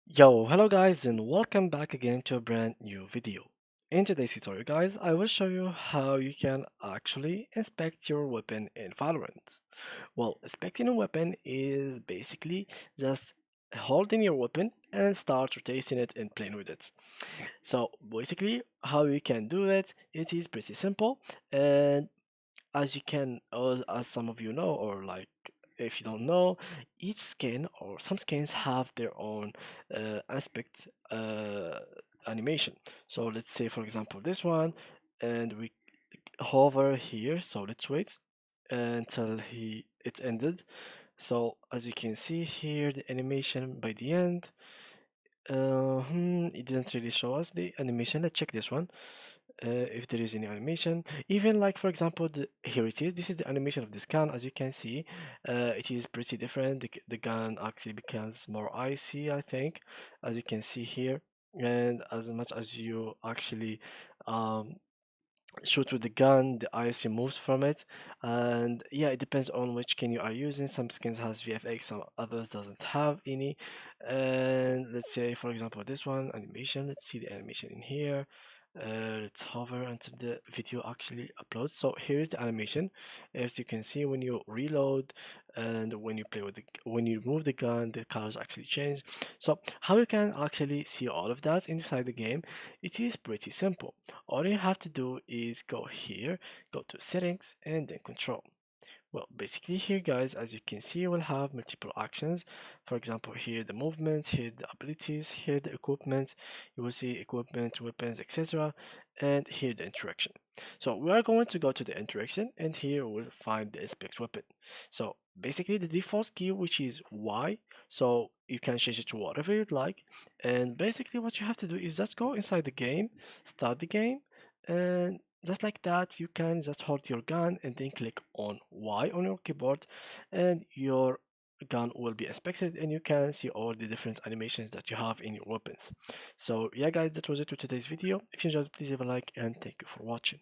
Yo, hello guys and welcome back again to a brand new video. In today's tutorial guys, I will show you how you can actually inspect your weapon in Valorant. Well, inspecting a weapon is basically just holding your weapon and start rotating it and playing with it. So basically how you can do it is pretty simple, and as you can or as some of you know, or like if you don't know, each skin or some skins have their own aspect animation. So let's say for example this one, and we hover here, so let's wait until he it ended. So as you can see here, the animation by the end, it didn't really show us the animation. Let's check this one, if there is any animation. Even like for example, here it is. This is the animation of this gun. As you can see, it is pretty different. The gun actually becomes more icy, I think, as you can see here. And as much as you actually um, shoot with the gun, the ice removes from it. And yeah, it depends on which skin you are using. Some skins has VFX, some others doesn't have any. And let's say for example this one, animation. Let's see the animation in here. Let's hover until the video actually uploads. So here is the animation. As you can see, when you reload and when you play with when you move the gun, the colors actually change. So how you can actually see all of that inside the game, it is pretty simple. All you have to do is go here, go to settings and then control. Well, basically here guys, as you can see, we'll have multiple actions. For example, here the movements, here the abilities, here the equipment. You will see equipment, weapons, etc. And here the interaction. So we are going to go to the interaction, and here we'll find the inspect weapon. So basically the default key, which is Y, so you can change it to whatever you'd like. And basically what you have to do is just go inside the game, start the game, and just like that, you can just hold your gun and then click on Y on your keyboard, and your gun will be inspected and you can see all the different animations that you have in your weapons. So yeah guys, that was it for today's video. If you enjoyed, please leave a like and thank you for watching.